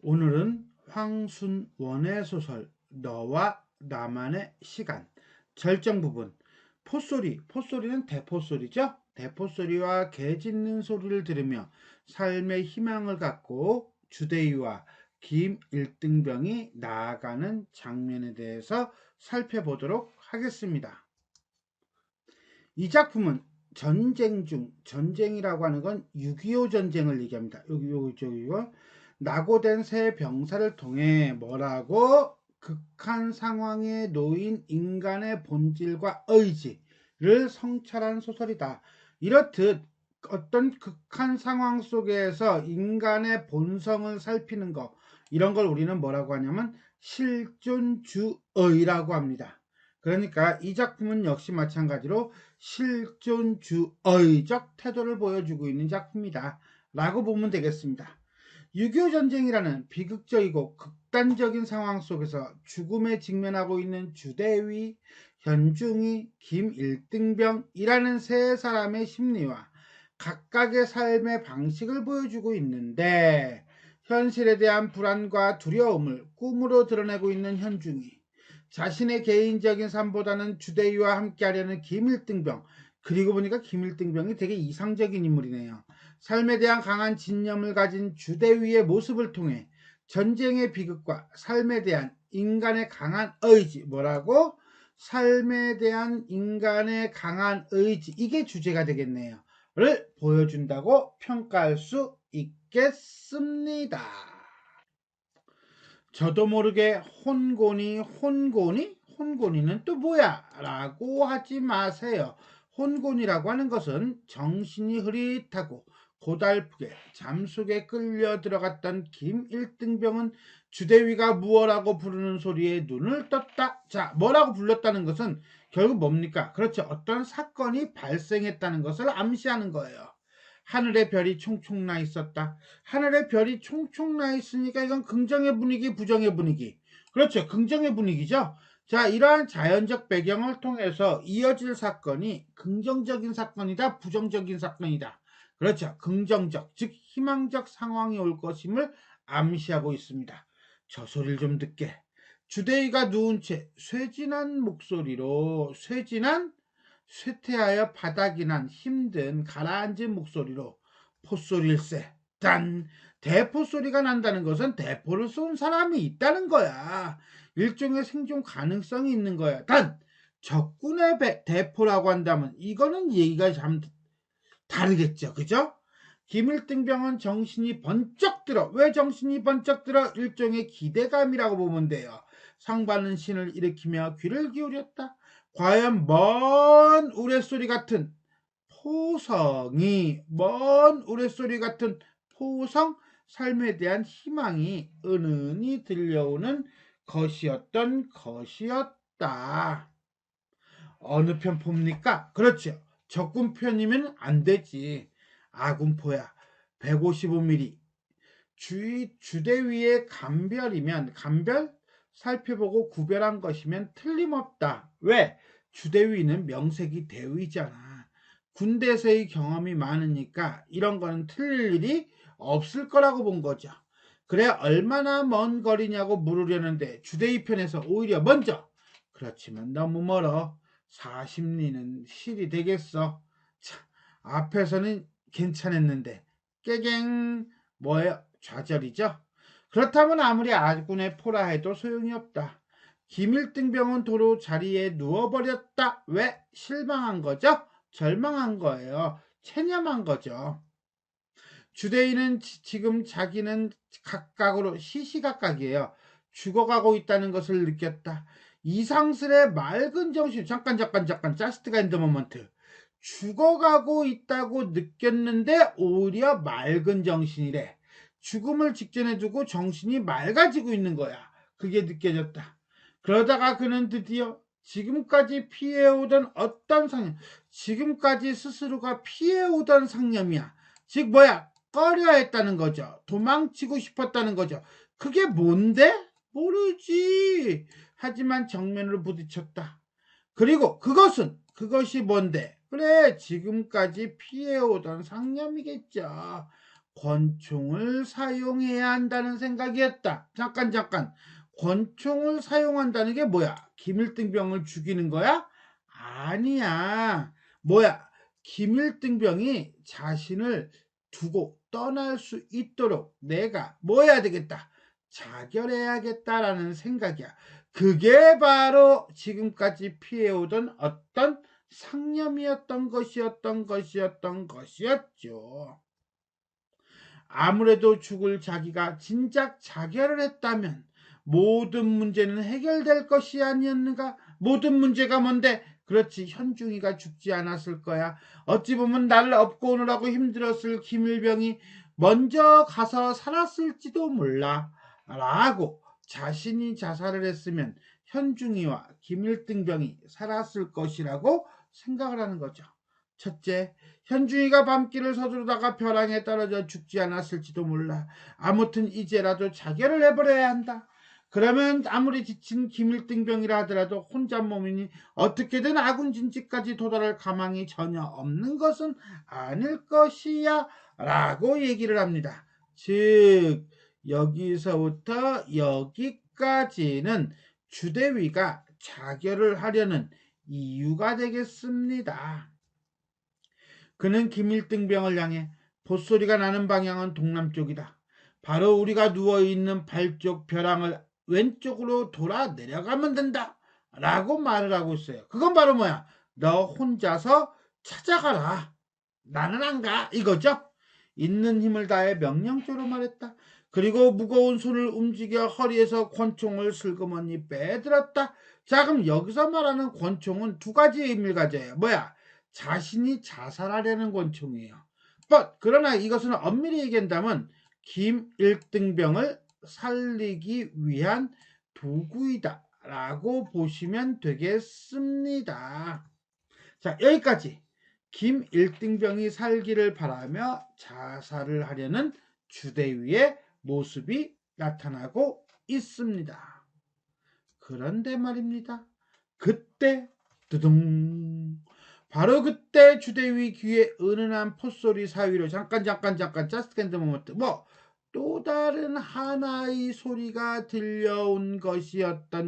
오늘은 황순원의 소설 너와 나만의 시간 절정 부분 포소리는 대포소리죠. 대포소리와 개 짖는 소리를 들으며 삶의 희망을 갖고 주대위와 김일등병이 나아가는 장면에 대해서 살펴보도록 하겠습니다. 이 작품은 전쟁이라고 하는 건 6.25 전쟁을 얘기합니다. 이거 낙오된 새 병사를 통해 뭐라고 극한 상황에 놓인 인간의 본질과 의지를 성찰한 소설이다. 이렇듯 어떤 극한 상황 속에서 인간의 본성을 살피는 것, 이런 걸 우리는 뭐라고 하냐면 실존주의라고 합니다. 그러니까 이 작품은 역시 마찬가지로 실존주의적 태도를 보여주고 있는 작품이다 라고 보면 되겠습니다. 6.25 전쟁이라는 비극적이고 극단적인 상황 속에서 죽음에 직면하고 있는 주대위, 현중이, 김일등병이라는 세 사람의 심리와 각각의 삶의 방식을 보여주고 있는데, 현실에 대한 불안과 두려움을 꿈으로 드러내고 있는 현중이, 자신의 개인적인 삶보다는 주대위와 함께하려는 김일등병, 그리고 보니까 김일등병이 되게 이상적인 인물이네요. 삶에 대한 강한 진념을 가진 주대위의 모습을 통해 전쟁의 비극과 삶에 대한 인간의 강한 의지, 뭐라고? 삶에 대한 인간의 강한 의지, 이게 주제가 되겠네요. 를 보여준다고 평가할 수 있겠습니다. 저도 모르게 혼곤이는 또 뭐야? 라고 하지 마세요. 혼곤이라고 하는 것은 정신이 흐릿하고 고달프게 잠속에 끌려 들어갔던 김일등병은 주대위가 무엇라고 부르는 소리에 눈을 떴다. 자, 뭐라고 불렀다는 것은 결국 뭡니까? 그렇죠. 어떤 사건이 발생했다는 것을 암시하는 거예요. 하늘에 별이 총총 나 있었다. 하늘에 별이 총총 나 있으니까 이건 긍정의 분위기, 부정의 분위기. 그렇죠. 긍정의 분위기죠. 자, 이러한 자연적 배경을 통해서 이어질 사건이 긍정적인 사건이다, 부정적인 사건이다. 그렇죠. 긍정적, 즉 희망적 상황이 올 것임을 암시하고 있습니다. 저 소리를 좀 듣게. 주대위가 누운 채 쇠진한 목소리로 쇠퇴하여 바닥이 난 힘든 가라앉은 목소리로 포소리일세. 단, 대포소리가 난다는 것은 대포를 쏜 사람이 있다는 거야. 일종의 생존 가능성이 있는 거야. 단, 적군의 대포라고 한다면 이거는 얘기가 참 다르겠죠. 그죠? 김일등병은 정신이 번쩍 들어. 왜 정신이 번쩍 들어? 일종의 기대감이라고 보면 돼요. 상받는 신을 일으키며 귀를 기울였다. 과연 먼 우레소리 같은 포성, 삶에 대한 희망이 은은히 들려오는 것이었던 것이었다. 어느 편 봅니까? 그렇죠. 적군 편이면 안 되지. 아군포야. 155mm. 주대위의 간별 살펴보고 구별한 것이면 틀림없다. 왜? 주대위는 명색이 대위잖아. 군대에서의 경험이 많으니까 이런 거는 틀릴 일이 없을 거라고 본 거죠. 그래, 얼마나 먼 거리냐고 물으려는데 주대위 편에서 오히려 먼저, 그렇지만 너무 멀어. 40리는 실이 되겠어. 참, 앞에서는 괜찮았는데 깨갱. 뭐예요? 좌절이죠. 그렇다면 아무리 아군의 포라 해도 소용이 없다. 김일등병은 도로 자리에 누워버렸다. 왜? 실망한 거죠? 절망한 거예요. 체념한 거죠. 주대인은 지금 자기는 각각으로 시시각각이에요. 죽어가고 있다는 것을 느꼈다. 이상스레 맑은 정신, 잠깐, 자스트가 인더 모먼트. 죽어가고 있다고 느꼈는데 오히려 맑은 정신이래. 죽음을 직전에 두고 정신이 맑아지고 있는 거야. 그게 느껴졌다. 그러다가 그는 드디어 지금까지 피해오던 어떤 상념, 지금까지 스스로가 피해오던 상념이야. 즉 뭐야? 꺼려 했다는 거죠. 도망치고 싶었다는 거죠. 그게 뭔데? 모르지. 하지만 정면으로 부딪혔다. 그리고 그것이 뭔데? 그래, 지금까지 피해오던 상념이겠죠. 권총을 사용해야 한다는 생각이었다. 잠깐. 권총을 사용한다는 게 뭐야? 김일등병을 죽이는 거야? 아니야. 뭐야? 김일등병이 자신을 두고 떠날 수 있도록 내가 뭐 해야 되겠다? 자결해야겠다라는 생각이야. 그게 바로 지금까지 피해오던 어떤 상념이었던 것이었죠. 아무래도 죽을 자기가 진작 자결을 했다면 모든 문제는 해결될 것이 아니었는가? 모든 문제가 뭔데? 그렇지, 현중이가 죽지 않았을 거야. 어찌 보면 나를 업고 오느라고 힘들었을 김일병이 먼저 가서 살았을지도 몰라. 라고 자신이 자살을 했으면 현중이와 김일등병이 살았을 것이라고 생각을 하는 거죠. 첫째, 현중이가 밤길을 서두르다가 벼랑에 떨어져 죽지 않았을지도 몰라. 아무튼 이제라도 자결을 해버려야 한다. 그러면 아무리 지친 김일등병이라 하더라도 혼자 몸이니 어떻게든 아군 진지까지 도달할 가망이 전혀 없는 것은 아닐 것이야 라고 얘기를 합니다. 즉 여기서부터 여기까지는 주대위가 자결을 하려는 이유가 되겠습니다. 그는 김일등병을 향해 봇소리가 나는 방향은 동남쪽이다. 바로 우리가 누워있는 발쪽 벼랑을 왼쪽으로 돌아 내려가면 된다. 라고 말을 하고 있어요. 그건 바로 뭐야? 너 혼자서 찾아가라. 나는 안 가. 이거죠? 있는 힘을 다해 명령조로 말했다. 그리고 무거운 손을 움직여 허리에서 권총을 슬그머니 빼들었다. 자, 그럼 여기서 말하는 권총은 두 가지 의미를 가져요. 뭐야? 자신이 자살하려는 권총이에요. 그러나 이것은 엄밀히 얘기한다면 김일등병을 살리기 위한 도구이다 라고 보시면 되겠습니다. 자, 여기까지 김일등병이 살기를 바라며 자살을 하려는 주대위의 모습이 나타나고 있습니다. 그런데 말입니다. 그때 두둥, 바로 그때 주대위 귀에 은은한 폿소리 사이로 잠깐 just a moment, 또 다른 하나의 소리가 들려온 것이었다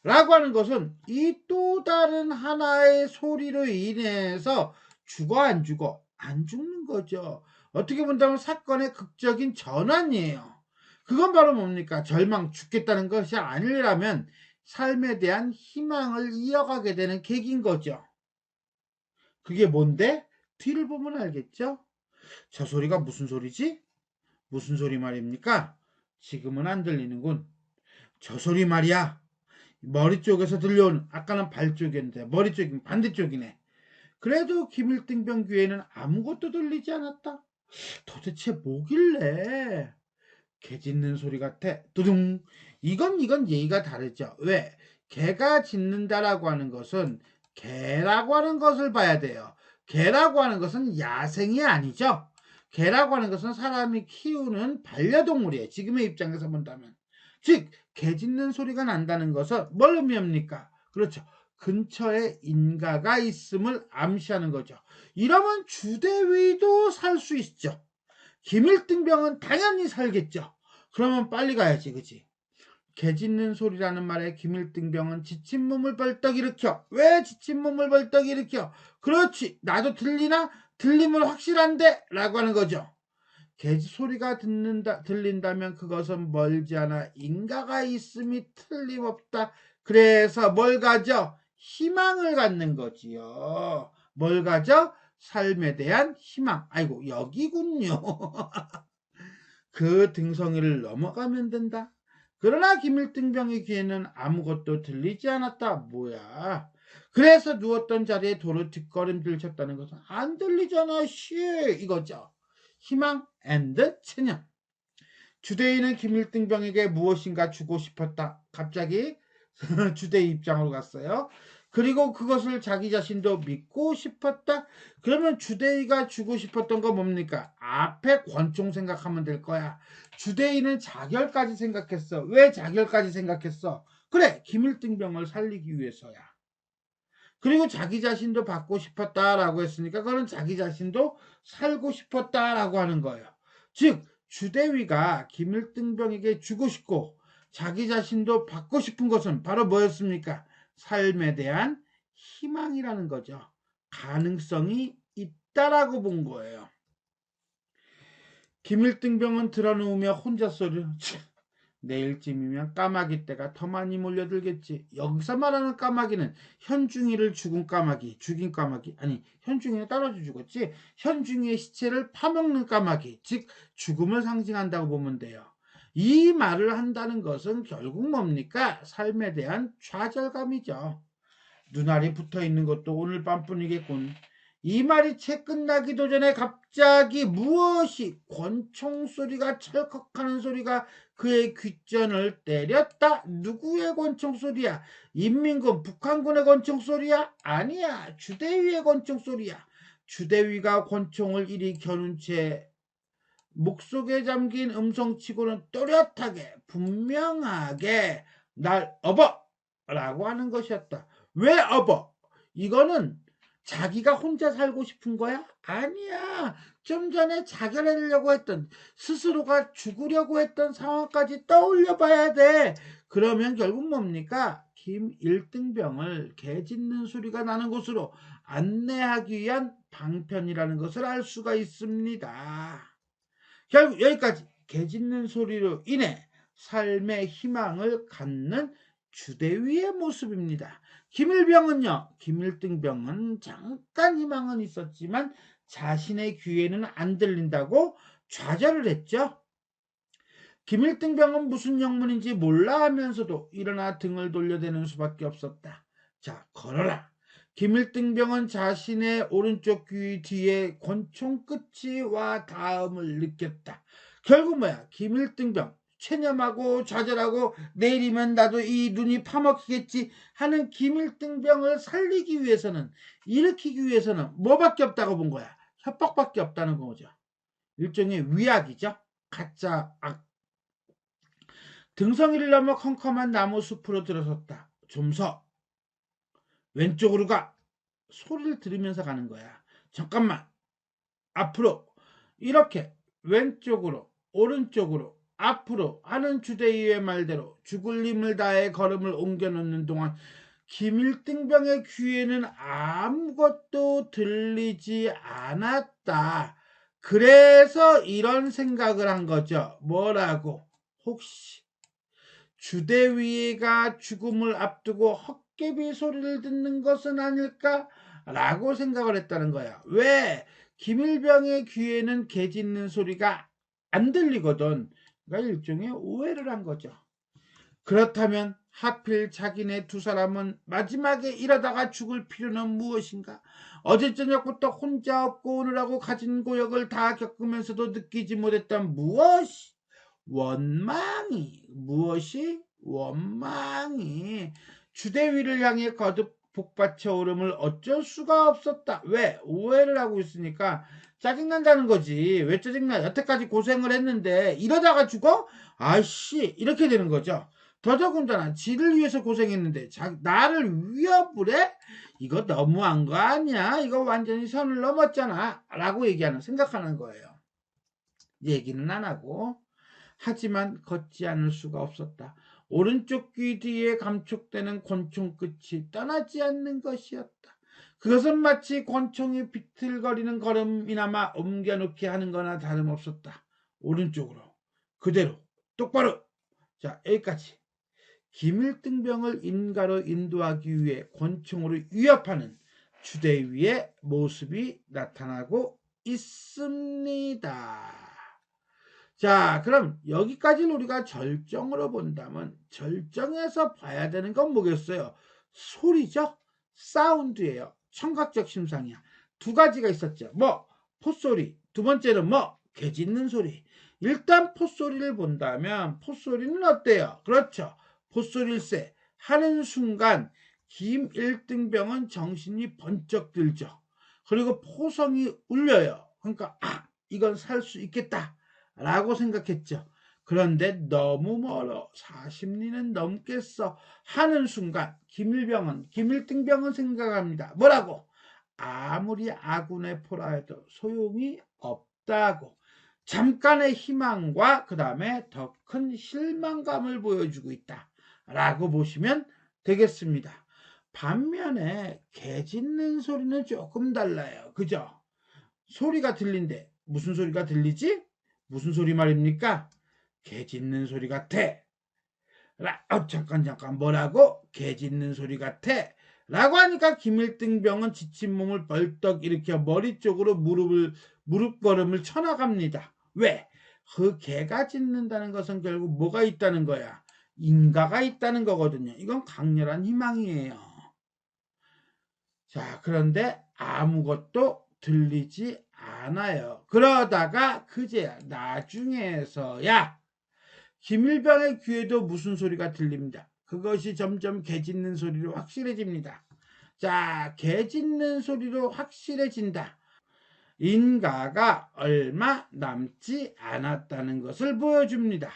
라고 하는 것은 이 또 다른 하나의 소리로 인해서 죽어 안 죽어? 안 죽는 거죠. 어떻게 본다면 사건의 극적인 전환이에요. 그건 바로 뭡니까? 절망, 죽겠다는 것이 아니라면 삶에 대한 희망을 이어가게 되는 계기인 거죠. 그게 뭔데? 뒤를 보면 알겠죠? 저 소리가 무슨 소리지? 무슨 소리 말입니까? 지금은 안 들리는군. 저 소리 말이야. 머리 쪽에서 들려오는, 아까는 발 쪽이었는데 머리 쪽이 반대쪽이네. 그래도 김일등병 귀에는 아무것도 들리지 않았다. 도대체 뭐길래? 개 짖는 소리 같아. 두둥. 이건 예의가 다르죠. 왜? 개가 짖는다라고 하는 것은 개라고 하는 것을 봐야 돼요. 개라고 하는 것은 야생이 아니죠. 개라고 하는 것은 사람이 키우는 반려동물이에요. 지금의 입장에서 본다면. 즉, 개 짖는 소리가 난다는 것은 뭘 의미합니까? 그렇죠. 근처에 인가가 있음을 암시하는 거죠. 이러면 주대위도 살 수 있죠. 김일등병은 당연히 살겠죠. 그러면 빨리 가야지, 그치? 개 짖는 소리라는 말에 김일등병은 지친 몸을 벌떡 일으켜. 왜 지친 몸을 벌떡 일으켜? 그렇지, 나도 들리나? 들리면 확실한데? 라고 하는 거죠. 개 소리가 들린다면 그것은 멀지 않아 인가가 있음이 틀림없다. 그래서 뭘 가져? 희망을 갖는 거지요. 뭘 가져? 삶에 대한 희망. 아이고, 여기군요. 그 등성이를 넘어가면 된다. 그러나 김일등병의 귀에는 아무것도 들리지 않았다. 뭐야? 그래서 누웠던 자리에 도로 뒷걸음질 쳤다는 것은 안 들리잖아. 이거죠. 희망 앤드 체념. 주대위는 김일등병에게 무엇인가 주고 싶었다. 갑자기 주대위 입장으로 갔어요. 그리고 그것을 자기 자신도 믿고 싶었다. 그러면 주대위가 주고 싶었던 건 뭡니까? 앞에 권총 생각하면 될 거야. 주대위는 자결까지 생각했어. 왜 자결까지 생각했어? 그래, 김일등병을 살리기 위해서야. 그리고 자기 자신도 받고 싶었다라고 했으니까 그건 자기 자신도 살고 싶었다라고 하는 거예요. 즉 주대위가 김일등병에게 주고 싶고 자기 자신도 받고 싶은 것은 바로 뭐였습니까? 삶에 대한 희망이라는 거죠. 가능성이 있다라고 본 거예요. 김일등병은 드러누우며 혼자 소리 내일쯤이면 까마귀 떼가 더 많이 몰려들겠지. 여기서 말하는 까마귀는 현중이를 죽인 까마귀, 아니 현중이는 떨어져 죽었지. 현중이의 시체를 파먹는 까마귀, 즉 죽음을 상징한다고 보면 돼요. 이 말을 한다는 것은 결국 뭡니까? 삶에 대한 좌절감이죠. 눈알이 붙어있는 것도 오늘 밤뿐이겠군. 이 말이 채 끝나기도 전에 갑자기 무엇이 권총 소리가 철컥하는 소리가 그의 귓전을 때렸다. 누구의 권총 소리야? 인민군 북한군의 권총 소리야? 아니야. 주대위의 권총 소리야. 주대위가 권총을 이리 겨눈 채 목속에 잠긴 음성치고는 또렷하게 분명하게 날 업어! 라고 하는 것이었다. 왜 업어? 이거는 자기가 혼자 살고 싶은 거야? 아니야. 좀 전에 자결하려고 했던, 스스로가 죽으려고 했던 상황까지 떠올려 봐야 돼. 그러면 결국 뭡니까? 김일등병을 개 짖는 소리가 나는 곳으로 안내하기 위한 방편이라는 것을 알 수가 있습니다. 결국 여기까지 개 짖는 소리로 인해 삶의 희망을 갖는 주대위의 모습입니다. 김일등병은 잠깐 희망은 있었지만 자신의 귀에는 안 들린다고 좌절을 했죠. 김일등병은 무슨 영문인지 몰라 하면서도 일어나 등을 돌려대는 수밖에 없었다. 자, 걸어라. 김일등병은 자신의 오른쪽 귀 뒤에 권총 끝이 와 닿음을 느꼈다. 결국 뭐야? 김일등병 체념하고 좌절하고 내일이면 나도 이 눈이 파먹히겠지 하는 김일등병을 살리기 위해서는, 일으키기 위해서는 뭐밖에 없다고 본 거야? 협박밖에 없다는 거죠. 일종의 위약이죠. 가짜 악. 등성이를 넘어 컴컴한 나무 숲으로 들어섰다. 좀 서. 왼쪽으로 가. 소리를 들으면서 가는 거야. 잠깐만. 앞으로. 이렇게 왼쪽으로 오른쪽으로 앞으로 하는 주대위의 말대로 죽을 힘을 다해 걸음을 옮겨놓는 동안 김일등병의 귀에는 아무것도 들리지 않았다. 그래서 이런 생각을 한 거죠. 뭐라고? 혹시 주대위가 죽음을 앞두고 헛개비 소리를 듣는 것은 아닐까? 라고 생각을 했다는 거야. 왜? 김일병의 귀에는 개 짖는 소리가 안 들리거든. 그러니까 일종의 오해를 한 거죠. 그렇다면 하필 자기네 두 사람은 마지막에 이러다가 죽을 필요는 무엇인가? 어제 저녁부터 혼자 없고 오느라고 가진 고역을 다 겪으면서도 느끼지 못했던 무엇이? 원망이. 무엇이? 원망이. 주대위를 향해 거듭 복받쳐 오름을 어쩔 수가 없었다. 왜? 오해를 하고 있으니까 짜증난다는 거지. 왜 짜증나? 여태까지 고생을 했는데 이러다가 죽어? 아이씨, 이렇게 되는 거죠. 더더군다나 지를 위해서 고생했는데 나를 위협을 해? 이거 너무한 거 아니야? 이거 완전히 선을 넘었잖아. 라고 생각하는 거예요. 얘기는 안 하고. 하지만 걷지 않을 수가 없었다. 오른쪽 귀 뒤에 감촉되는 권총 끝이 떠나지 않는 것이었다. 그것은 마치 권총이 비틀거리는 걸음이나마 옮겨놓게 하는 거나 다름없었다. 오른쪽으로, 그대로, 똑바로. 자, 여기까지. 김일등병을 인가로 인도하기 위해 권총으로 위협하는 주대위의 모습이 나타나고 있습니다. 자, 그럼 여기까지는 우리가 절정으로 본다면 절정에서 봐야 되는 건 뭐겠어요? 소리죠? 사운드예요. 청각적 심상이야. 두 가지가 있었죠. 뭐? 포소리. 두 번째는 뭐? 개 짖는 소리. 일단 포소리를 본다면 포소리는 어때요? 그렇죠. 포소리일세 하는 순간 김일등병은 정신이 번쩍 들죠. 그리고 포성이 울려요. 그러니까 이건 살 수 있겠다 라고 생각했죠. 그런데 너무 멀어. 40리는 넘겠어. 하는 순간 김일등병은 생각합니다. 뭐라고? 아무리 아군의 포라 해도 소용이 없다고. 잠깐의 희망과 그 다음에 더 큰 실망감을 보여주고 있다 라고 보시면 되겠습니다. 반면에 개 짖는 소리는 조금 달라요. 그죠? 소리가 들린대. 무슨 소리가 들리지? 무슨 소리 말입니까? 개 짖는 소리 같아. 잠깐 뭐라고? 개 짖는 소리 같아. 라고 하니까 김일등병은 지친 몸을 벌떡 일으켜 머리 쪽으로 무릎걸음을 쳐나갑니다. 왜? 그 개가 짖는다는 것은 결국 뭐가 있다는 거야? 인가가 있다는 거거든요. 이건 강렬한 희망이에요. 자, 그런데 아무것도 들리지 않아요. 그러다가 그제야 나중에서야 김일병의 귀에도 무슨 소리가 들립니다. 그것이 점점 개 짖는 소리로 확실해집니다. 자, 개 짖는 소리로 확실해진다. 인가가 얼마 남지 않았다는 것을 보여줍니다.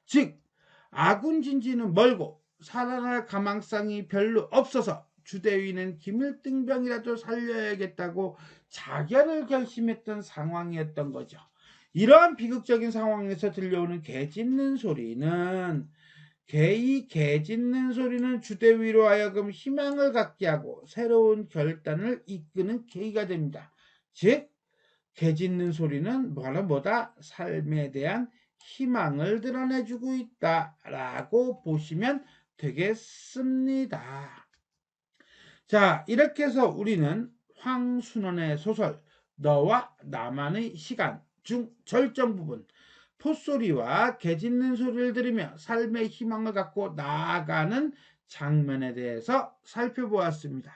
즉, 아군 진지는 멀고 살아날 가망성이 별로 없어서 주대위는 김일등병이라도 살려야겠다고 자결을 결심했던 상황이었던 거죠. 이러한 비극적인 상황에서 들려오는 개 짖는 소리는 개 짖는 소리는 주대위로 하여금 희망을 갖게 하고 새로운 결단을 이끄는 계기가 됩니다. 즉, 개 짖는 소리는 뭐다? 삶에 대한 희망을 드러내주고 있다라고 보시면 되겠습니다. 자, 이렇게 해서 우리는 황순원의 소설 너와 나만의 시간 중 절정 부분 포소리와 개 짖는 소리를 들으며 삶의 희망을 갖고 나아가는 장면에 대해서 살펴보았습니다.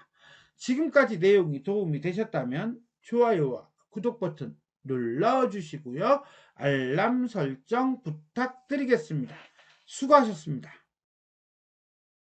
지금까지 내용이 도움이 되셨다면 좋아요와 구독 버튼 눌러주시고요. 알람 설정 부탁드리겠습니다. 수고하셨습니다.